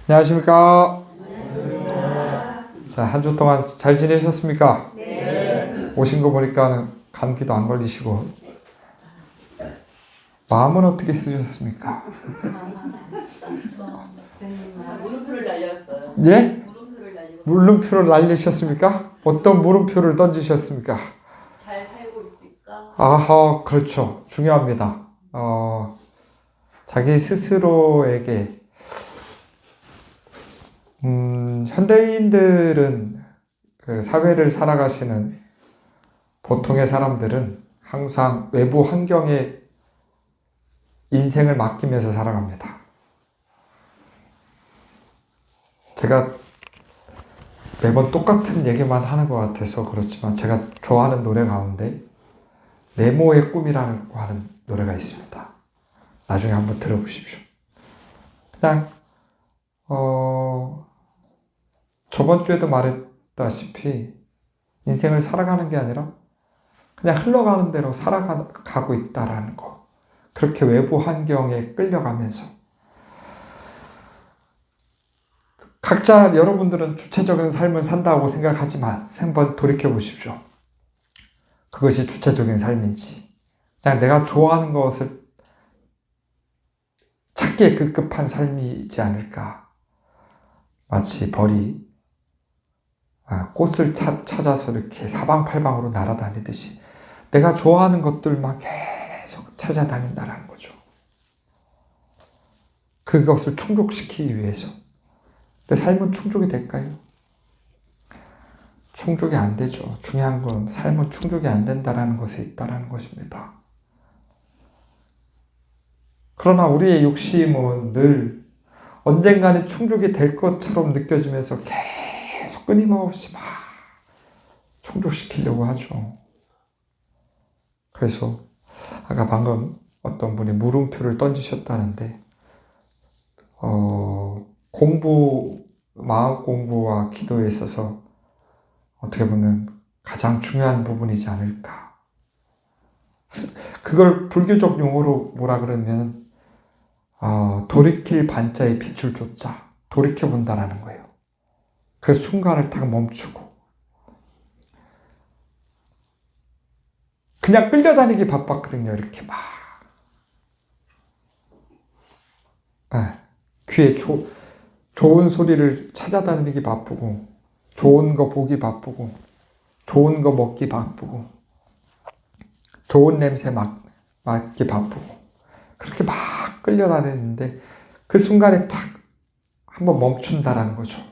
안녕하십니까? 자, 한 주 동안 잘 지내셨습니까? 네. 오신 거 보니까 감기도 안 걸리시고 마음은 어떻게 쓰셨습니까? 물음표를 날렸어요. 예? 물음표를 날리고 물음표를 날리셨습니까? 어떤 물음표를 던지셨습니까? 잘 살고 있을까? 아하, 그렇죠. 중요합니다. 자기 스스로에게 현대인들은 그 사회를 살아가시는 보통의 사람들은 항상 외부 환경에 인생을 맡기면서 살아갑니다. 제가 매번 똑같은 얘기만 하는 것 같아서 그렇지만 제가 좋아하는 노래 가운데 네모의 꿈이라고 하는 노래가 있습니다. 나중에 한번 들어보십시오. 그냥 저번 주에도 말했다시피 인생을 살아가는 게 아니라 그냥 흘러가는 대로 살아가고 있다라는 거. 그렇게 외부 환경에 끌려가면서 각자 여러분들은 주체적인 삶을 산다고 생각하지만 한번 돌이켜 보십시오. 그것이 주체적인 삶인지 그냥 내가 좋아하는 것을 찾기에 급급한 삶이지 않을까. 마치 벌이 꽃을 찾아서 이렇게 사방팔방으로 날아다니듯이 내가 좋아하는 것들만 계속 찾아다닌다는 거죠. 그것을 충족시키기 위해서. 근데 삶은 충족이 될까요? 충족이 안 되죠. 중요한 건 삶은 충족이 안 된다는 것에 있다는 것입니다. 그러나 우리의 욕심은 늘 언젠가는 충족이 될 것처럼 느껴지면서 계속 끊임없이 막 충족시키려고 하죠. 그래서 아까 방금 어떤 분이 물음표를 던지셨다는데 마음 공부와 기도에 있어서 어떻게 보면 가장 중요한 부분이지 않을까. 그걸 불교적 용어로 뭐라 그러면 돌이킬 반자의 빛을 쫓자. 돌이켜본다라는 거예요. 그 순간을 딱 멈추고 그냥 끌려다니기 바빴거든요. 이렇게 막 귀에 좋은 소리를 찾아다니기 바쁘고 좋은 거 보기 바쁘고 좋은 거 먹기 바쁘고 좋은 냄새 맡기 바쁘고 그렇게 막 끌려다니는데 그 순간에 탁 한번 멈춘다라는 거죠.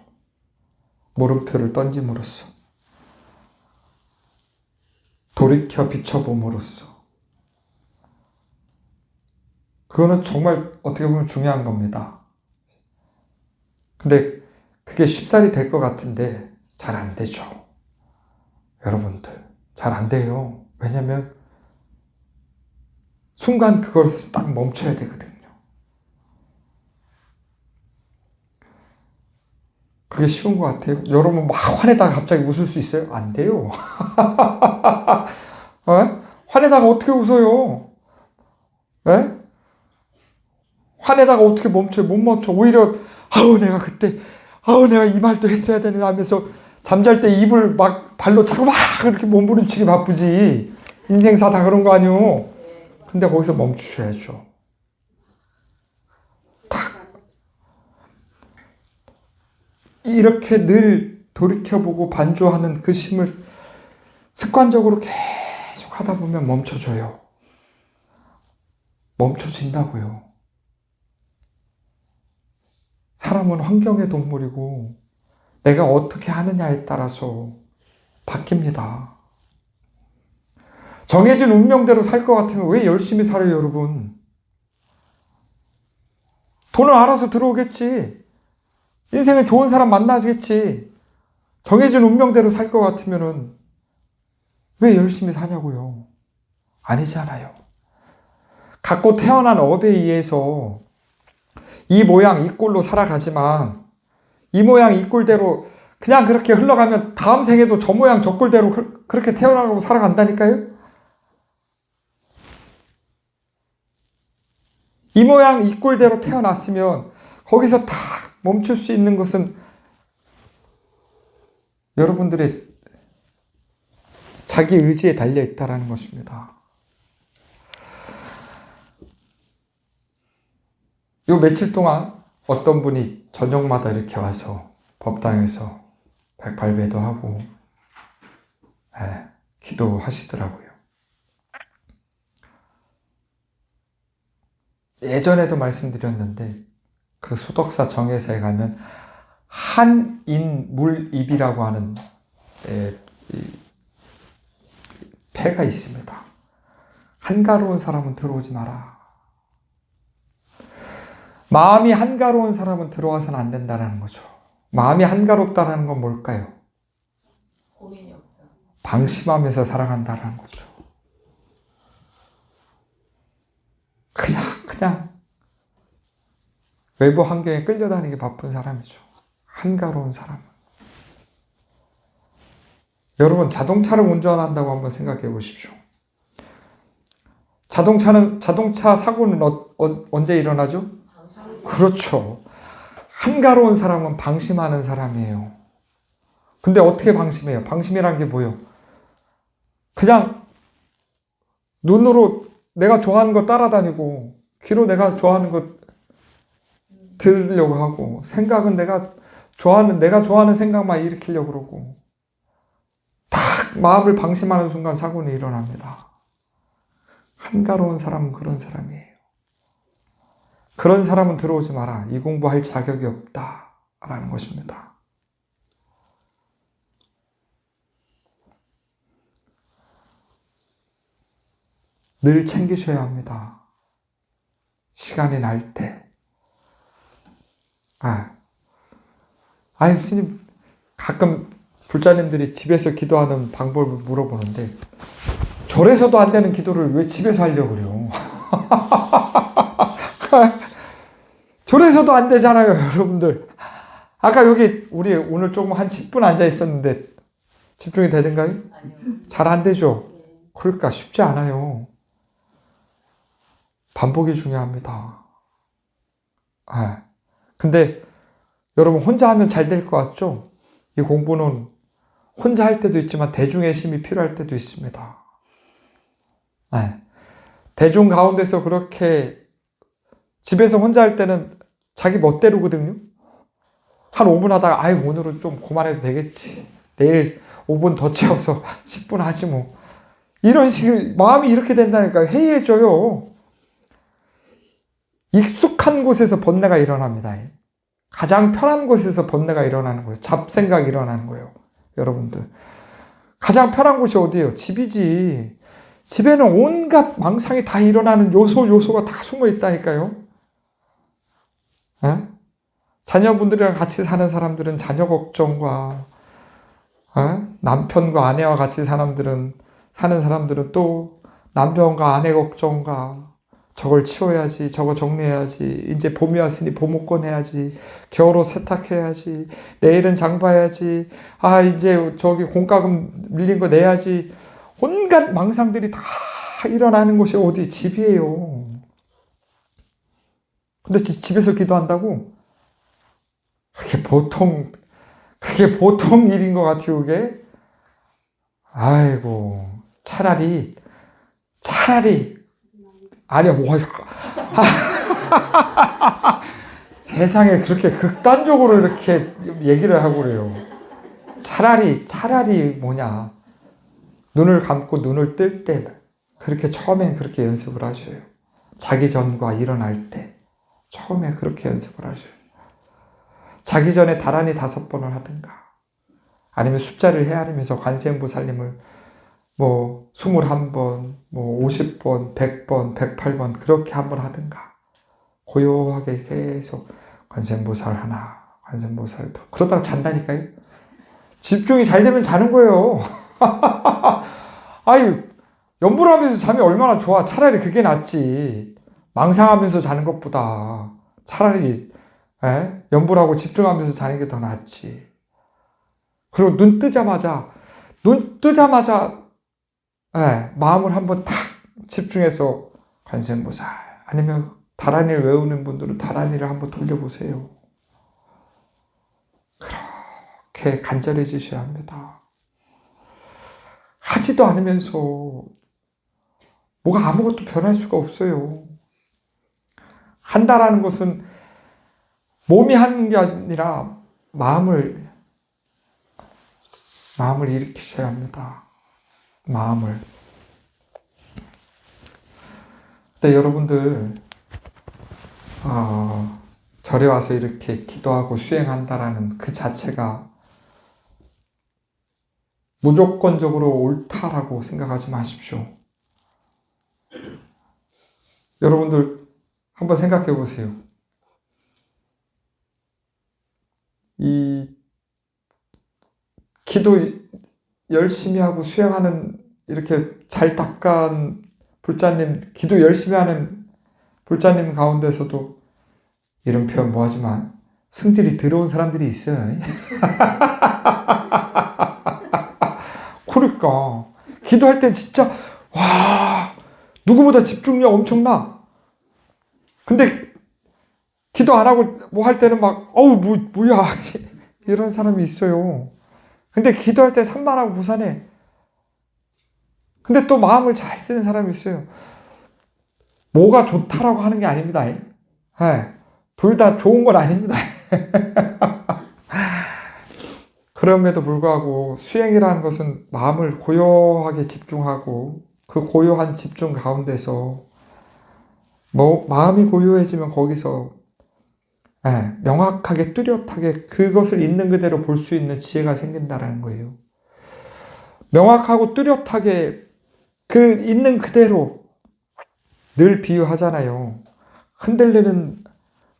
물음표를 던짐으로써 돌이켜 비춰봄으로써 그거는 정말 어떻게 보면 중요한 겁니다. 근데 그게 쉽사리 될 것 같은데 잘 안 되죠. 여러분들 잘 안 돼요. 왜냐면 순간 그걸 딱 멈춰야 되거든요. 그게 쉬운 것 같아요. 여러분 막 화내다가 갑자기 웃을 수 있어요? 안 돼요. 화내다가 어떻게 웃어요? 에? 화내다가 어떻게 멈춰요? 못 멈춰. 오히려 내가 그때 내가 이 말도 했어야 되는데 하면서 잠잘 때 입을 막 발로 차고 막 그렇게 몸부림치기 바쁘지. 인생사 다 그런 거 아니요. 근데 거기서 멈추셔야죠. 딱 이렇게 늘 돌이켜보고 반조하는 그 심을 습관적으로 계속 하다 보면 멈춰져요. 멈춰진다고요. 사람은 환경의 동물이고 내가 어떻게 하느냐에 따라서 바뀝니다. 정해진 운명대로 살 것 같으면 왜 열심히 살아요, 여러분? 돈은 알아서 들어오겠지. 인생에 좋은 사람 만나겠지. 정해진 운명대로 살 것 같으면은 왜 열심히 사냐고요? 아니잖아요. 갖고 태어난 업에 의해서 이 모양 이 꼴로 살아가지만 이 모양 이 꼴대로 그냥 그렇게 흘러가면 다음 생에도 저 모양 저 꼴대로 그렇게 태어나고 살아간다니까요? 이 모양 이 꼴대로 태어났으면 거기서 다 멈출 수 있는 것은 여러분들의 자기 의지에 달려 있다는 것입니다. 요 며칠 동안 어떤 분이 저녁마다 이렇게 와서 법당에서 108배도 하고 기도하시더라고요. 예전에도 말씀드렸는데 그 수덕사 정회사에 가면 한인물입이라고 하는 패가 있습니다. 한가로운 사람은 들어오지 마라. 마음이 한가로운 사람은 들어와서는 안 된다는 거죠. 마음이 한가롭다는 건 뭘까요? 고민이 없다. 방심하면서 살아간다는 거죠. 그냥 외부 환경에 끌려다니기 바쁜 사람이죠. 한가로운 사람. 여러분, 자동차를 운전한다고 한번 생각해 보십시오. 자동차 사고는 언제 일어나죠? 그렇죠. 한가로운 사람은 방심하는 사람이에요. 근데 어떻게 방심해요? 방심이란 게 뭐예요? 그냥 눈으로 내가 좋아하는 거 따라다니고, 귀로 내가 좋아하는 거 들으려고 하고, 생각은 내가 좋아하는 생각만 일으키려고 그러고, 딱 마음을 방심하는 순간 사고는 일어납니다. 한가로운 사람은 그런 사람이에요. 그런 사람은 들어오지 마라. 이 공부할 자격이 없다. 라는 것입니다. 늘 챙기셔야 합니다. 시간이 날 때. 스님, 가끔 불자님들이 집에서 기도하는 방법을 물어보는데, 절에서도 안 되는 기도를 왜 집에서 하려고 그래요? 절에서도 안 되잖아요, 여러분들. 아까 여기 우리 오늘 조금 한 10분 앉아 있었는데 집중이 되던가요? 아니요. 잘 안 되죠? 네. 그러니까 쉽지 않아요. 반복이 중요합니다. 근데 여러분 혼자 하면 잘 될 것 같죠? 이 공부는 혼자 할 때도 있지만 대중의 힘이 필요할 때도 있습니다. 대중 가운데서 그렇게 집에서 혼자 할 때는 자기 멋대로거든요. 한 5분 하다가 오늘은 좀 그만해도 되겠지. 내일 5분 더 채워서 10분 하지 뭐. 이런 식의 마음이 이렇게 된다니까. 해이해져요. 익숙한 곳에서 번뇌가 일어납니다. 가장 편한 곳에서 번뇌가 일어나는 거예요. 잡생각이 일어나는 거예요. 여러분들. 가장 편한 곳이 어디예요? 집이지. 집에는 온갖 망상이 다 일어나는 요소가 다 숨어 있다니까요. 자녀분들이랑 같이 사는 사람들은 자녀 걱정과 남편과 아내와 같이 사는 사람들은 또 남편과 아내 걱정과 저걸 치워야지, 저거 정리해야지, 이제 봄이 왔으니 봄옷 꺼내야지, 겨울옷 세탁해야지, 내일은 장 봐야지, 이제 저기 공과금 밀린 거 내야지. 온갖 망상들이 다 일어나는 곳이 어디? 집이에요. 근데 집에서 기도한다고? 그게 보통 일인 것 같아요, 그게? 차라리, 세상에 그렇게 극단적으로 이렇게 얘기를 하고 그래요. 차라리 뭐냐. 눈을 감고 눈을 뜰 때, 그렇게 처음엔 그렇게 연습을 하셔요. 자기 전과 일어날 때, 처음에 그렇게 연습을 하셔요. 자기 전에 다란히 5번을 하든가, 아니면 숫자를 헤아리면서 관세음보살님을 21번, 50번, 100번, 108번 그렇게 한번 하든가, 고요하게 계속 관세음보살 하나, 관세음보살 둘, 그러다가 잔다니까요. 집중이 잘 되면 자는 거예요. 연불 하면서 잠이 얼마나 좋아. 차라리 그게 낫지. 망상하면서 자는 것보다 차라리 연불하고 집중하면서 자는 게 더 낫지. 그리고 눈 뜨자마자 마음을 한번 탁 집중해서 관세음보살, 아니면 다란이를 외우는 분들은 다란이를 한번 돌려보세요. 그렇게 간절해지셔야 합니다. 하지도 않으면서 뭐가 아무것도 변할 수가 없어요. 한다라는 것은 몸이 하는 게 아니라 마음을 일으키셔야 합니다. 마음을. 근데 여러분들, 절에 와서 이렇게 기도하고 수행한다라는 그 자체가 무조건적으로 옳다라고 생각하지 마십시오. 여러분들 한번 생각해 보세요. 이 기도 열심히 하고 수행하는 이렇게 잘 닦은 불자님, 기도 열심히 하는 불자님 가운데서도 이런 표현 뭐하지만 성질이 더러운 사람들이 있어요. 그러니까 기도할 때 진짜 와 누구보다 집중력 엄청나. 근데 기도 안 하고 뭐 할 때는 막 어우 뭐야 이런 사람이 있어요. 근데 기도할 때 산만하고 부산해. 근데 또 마음을 잘 쓰는 사람이 있어요. 뭐가 좋다라고 하는 게 아닙니다. 둘 다 좋은 건 아닙니다. 그럼에도 불구하고 수행이라는 것은 마음을 고요하게 집중하고 그 고요한 집중 가운데서 마음이 고요해지면 거기서 명확하게 뚜렷하게 그것을 있는 그대로 볼 수 있는 지혜가 생긴다라는 거예요. 명확하고 뚜렷하게 그 있는 그대로 늘 비유하잖아요. 흔들리는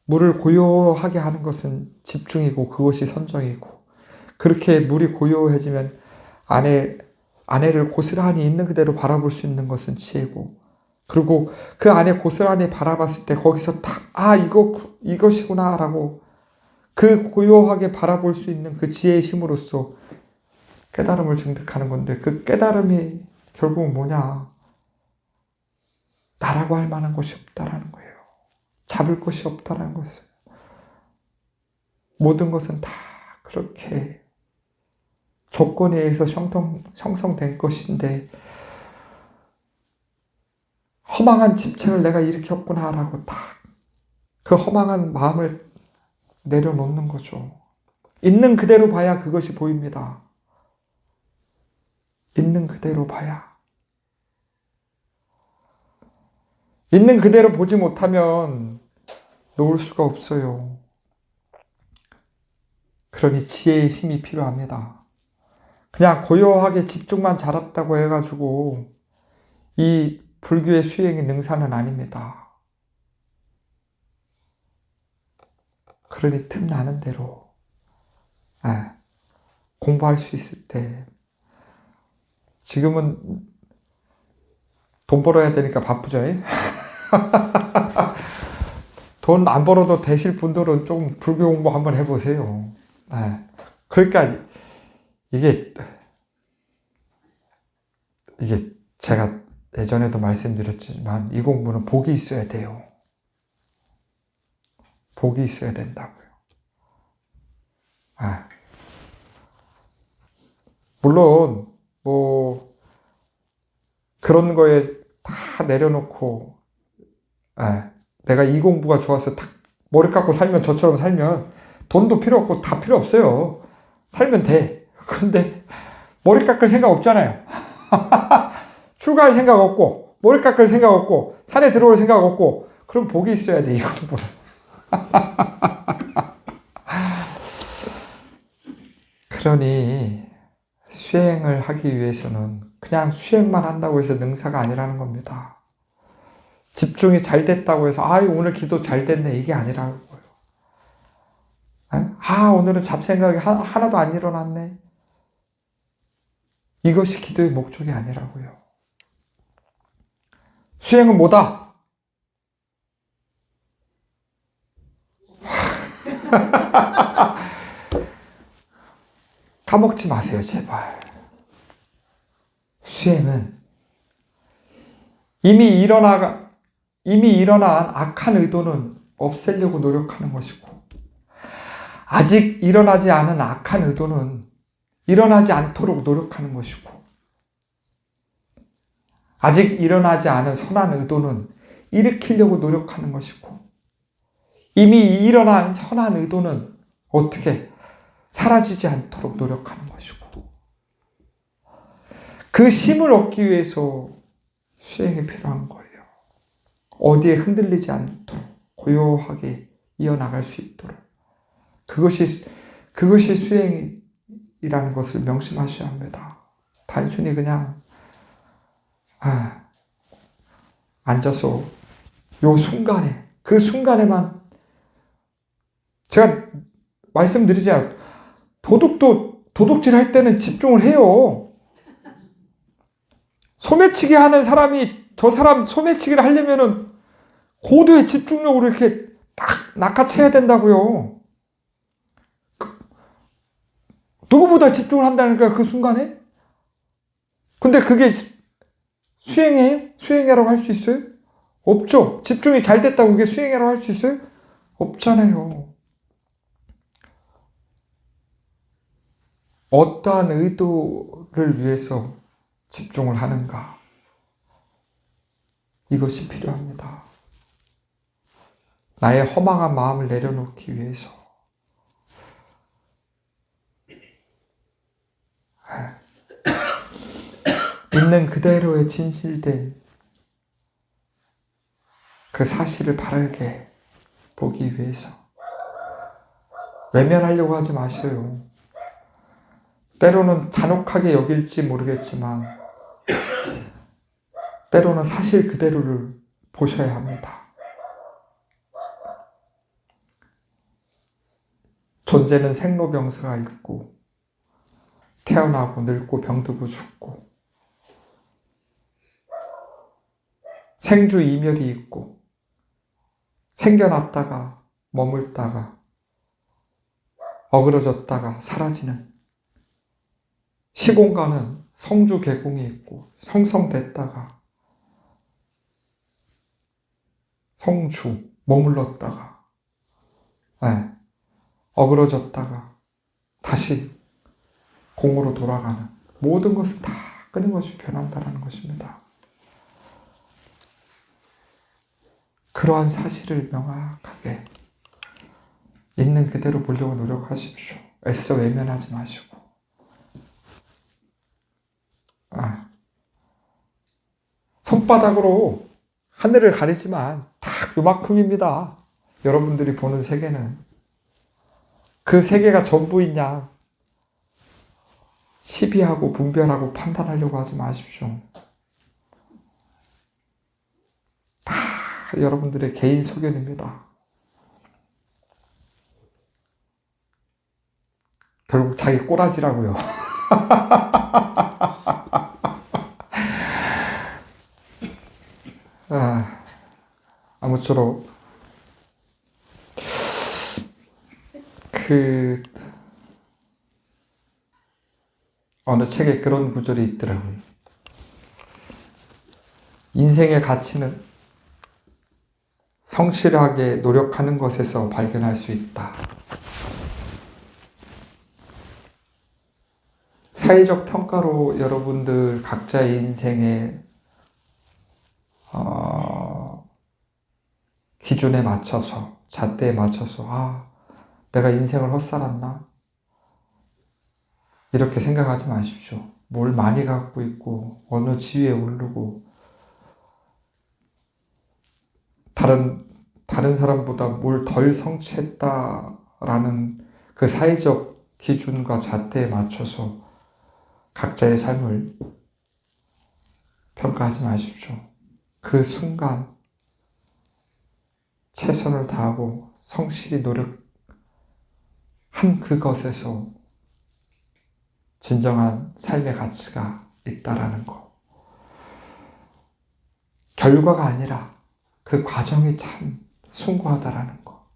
물을 고요하게 하는 것은 집중이고 그것이 선정이고 그렇게 물이 고요해지면 아내를 고스란히 있는 그대로 바라볼 수 있는 것은 지혜고 그리고 그 안에 고스란히 바라봤을 때 거기서 이것이구나 라고 그 고요하게 바라볼 수 있는 그 지혜의 힘으로써 깨달음을 증득하는 건데 그 깨달음이 결국은 뭐냐? 나라고 할 만한 것이 없다라는 거예요. 잡을 것이 없다라는 것을. 모든 것은 다 그렇게 조건에 의해서 형성된 것인데 허망한 집착을 내가 일으켰구나라고 딱 그 허망한 마음을 내려놓는 거죠. 있는 그대로 봐야 그것이 보입니다. 있는 그대로 봐야. 있는 그대로 보지 못하면 놓을 수가 없어요. 그러니 지혜의 힘이 필요합니다. 그냥 고요하게 집중만 잘했다고 해가지고 이 불교의 수행이 능사는 아닙니다. 그러니 틈나는 대로 공부할 수 있을 때 지금은 돈 벌어야 되니까 바쁘죠. 돈 안 벌어도 되실 분들은 좀 불교 공부 한번 해보세요. 그러니까 이게 제가 예전에도 말씀드렸지만 이 공부는 복이 있어야 돼요. 복이 있어야 된다고요. 물론 그런 거에 다 내려놓고 내가 이 공부가 좋아서 딱 머리 깎고 살면 저처럼 살면 돈도 필요 없고 다 필요 없어요. 살면 돼. 그런데 머리 깎을 생각 없잖아요. 출가할 생각 없고 머리 깎을 생각 없고 산에 들어올 생각 없고 그럼 복이 있어야 돼. 이 공부는. 그러니 수행을 하기 위해서는 그냥 수행만 한다고 해서 능사가 아니라는 겁니다. 집중이 잘 됐다고 해서 오늘 기도 잘 됐네 이게 아니라는 거예요. 오늘은 잡생각이 하나도 안 일어났네. 이것이 기도의 목적이 아니라고요. 수행은 뭐다? 까먹지 마세요, 제발. 수행은 이미 일어난 악한 의도는 없애려고 노력하는 것이고 아직 일어나지 않은 악한 의도는 일어나지 않도록 노력하는 것이고, 아직 일어나지 않은 선한 의도는 일으키려고 노력하는 것이고, 이미 일어난 선한 의도는 어떻게 사라지지 않도록 노력하는 것이고, 그 힘을 얻기 위해서 수행이 필요한 거예요. 어디에 흔들리지 않도록 고요하게 이어나갈 수 있도록. 그것이 수행이라는 것을 명심하셔야 합니다. 단순히 그냥 앉아서 요 순간에, 그 순간에만, 제가 말씀드리자, 도둑질 할 때는 집중을 해요. 소매치기 하는 사람이 저 사람 소매치기를 하려면은 고도의 집중력으로 이렇게 딱 낚아채야 된다고요. 누구보다 집중을 한다니까, 그 순간에? 근데 그게 수행이에요? 수행이라고 할 수 있어요? 없죠. 집중이 잘 됐다고 그게 수행이라고 할 수 있어요? 없잖아요. 어떠한 의도를 위해서 집중을 하는가? 이것이 필요합니다. 나의 허망한 마음을 내려놓기 위해서. 있는 그대로의 진실된 그 사실을 바르게 보기 위해서. 외면하려고 하지 마셔요. 때로는 잔혹하게 여길지 모르겠지만 때로는 사실 그대로를 보셔야 합니다. 존재는 생로병사가 있고, 태어나고 늙고 병들고 죽고, 생주이멸이 있고, 생겨났다가 머물다가 어그러졌다가 사라지는, 시공간은 성주개공이 있고 형성됐다가 성주 머물렀다가 어그러졌다가 다시 공으로 돌아가는, 모든 것은 다 끊임없이 변한다는 것입니다. 그러한 사실을 명확하게 있는 그대로 보려고 노력하십시오. 애써 외면하지 마시고. 손바닥으로 하늘을 가리지만 딱 요만큼입니다. 여러분들이 보는 세계는. 그 세계가 전부이냐 시비하고 분별하고 판단하려고 하지 마십시오. 다 여러분들의 개인 소견입니다. 결국 자기 꼬라지라고요. 아무쪼록 어느 책에 그런 구절이 있더라고요. 인생의 가치는 성실하게 노력하는 것에서 발견할 수 있다. 사회적 평가로 여러분들 각자의 인생의 기준에 맞춰서, 잣대에 맞춰서 내가 인생을 헛살았나? 이렇게 생각하지 마십시오. 뭘 많이 갖고 있고 어느 지위에 오르고 다른 사람보다 뭘 덜 성취했다라는 그 사회적 기준과 잣대에 맞춰서 각자의 삶을 평가하지 마십시오. 그 순간 최선을 다하고 성실히 노력한 그것에서 진정한 삶의 가치가 있다라는 것. 결과가 아니라 그 과정이 참 숭고하다라는 것.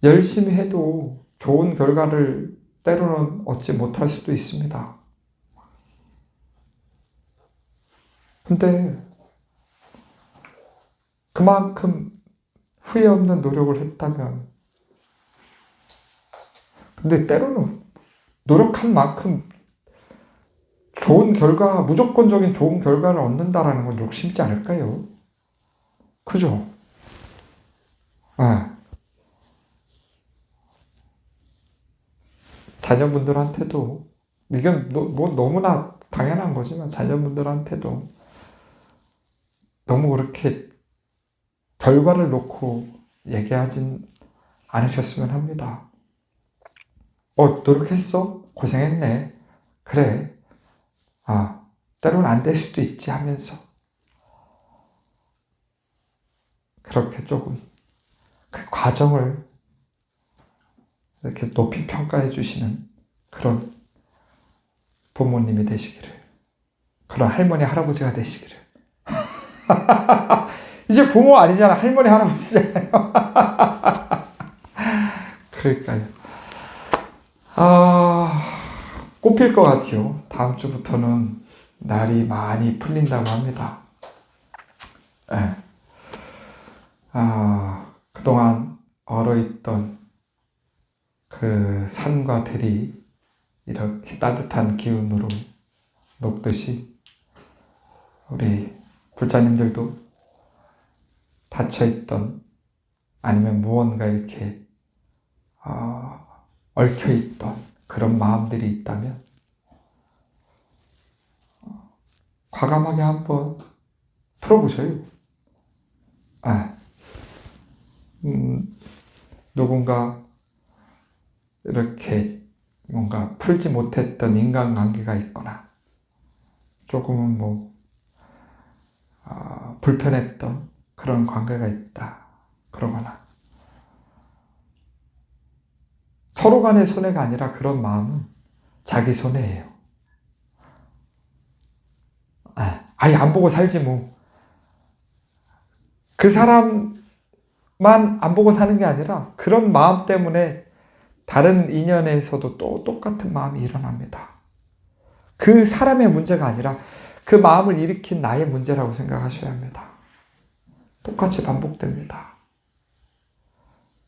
열심히 해도 좋은 결과를 때로는 얻지 못할 수도 있습니다. 근데 그만큼 후회 없는 노력을 했다면 근데 때로는 노력한 만큼 좋은 결과, 무조건적인 좋은 결과를 얻는다라는 건 욕심이지 않을까요? 그죠? 네. 자녀분들한테도, 이건 뭐 너무나 당연한 거지만, 자녀분들한테도 너무 그렇게 결과를 놓고 얘기하진 않으셨으면 합니다. 노력했어? 고생했네. 그래. 때로는 안 될 수도 있지 하면서 그렇게 조금 그 과정을 이렇게 높이 평가해 주시는 그런 부모님이 되시기를, 그런 할머니, 할아버지가 되시기를. 이제 부모 아니잖아. 할머니, 할아버지잖아요. 그러니까요. 꼽힐 것 같아요. 다음 주부터는 날이 많이 풀린다고 합니다. 네. 그동안 얼어있던 그 산과 들이 이렇게 따뜻한 기운으로 녹듯이 우리 불자님들도 닫혀있던, 아니면 무언가 이렇게 얽혀있던 그런 마음들이 있다면 과감하게 한번 풀어보셔요. 누군가 이렇게 뭔가 풀지 못했던 인간관계가 있거나, 조금은 불편했던 그런 관계가 있다. 그러거나, 서로 간의 손해가 아니라 그런 마음은 자기 손해예요. 아예 안 보고 살지 뭐. 그 사람만 안 보고 사는 게 아니라 그런 마음 때문에 다른 인연에서도 또 똑같은 마음이 일어납니다. 그 사람의 문제가 아니라 그 마음을 일으킨 나의 문제라고 생각하셔야 합니다. 똑같이 반복됩니다.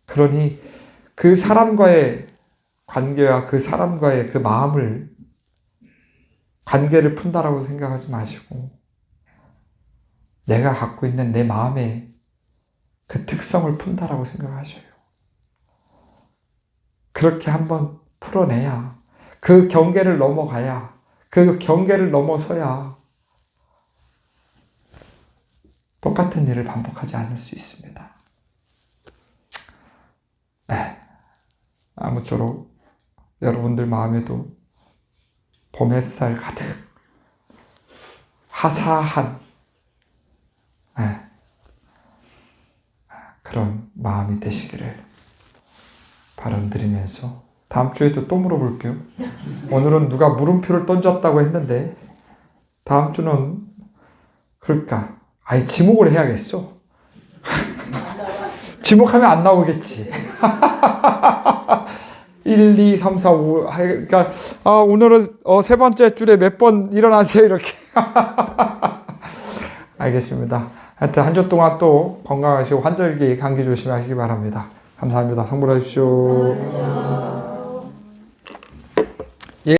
그러니 그 사람과의 관계와 그 사람과의 그 마음을, 관계를 푼다라고 생각하지 마시고 내가 갖고 있는 내 마음의 그 특성을 푼다라고 생각하셔요. 그렇게 한번 풀어내야, 그 경계를 넘어가야, 그 경계를 넘어서야 똑같은 일을 반복하지 않을 수 있습니다. 아무쪼록 여러분들 마음에도 봄 햇살 가득 화사한 그런 마음이 되시기를 바람드리면서 다음 주에도 또 물어볼게요. 오늘은 누가 물음표를 던졌다고 했는데 다음 주는, 그러니까 아예 지목을 해야겠어. 지목하면 안 나오겠지. 1, 2, 3, 4, 5. 그러니까 오늘은 세 번째 줄에 몇 번 일어나세요 이렇게. 알겠습니다. 하여튼 한 주 동안 또 건강하시고 환절기 감기 조심하시기 바랍니다. 감사합니다. 성불하십시오.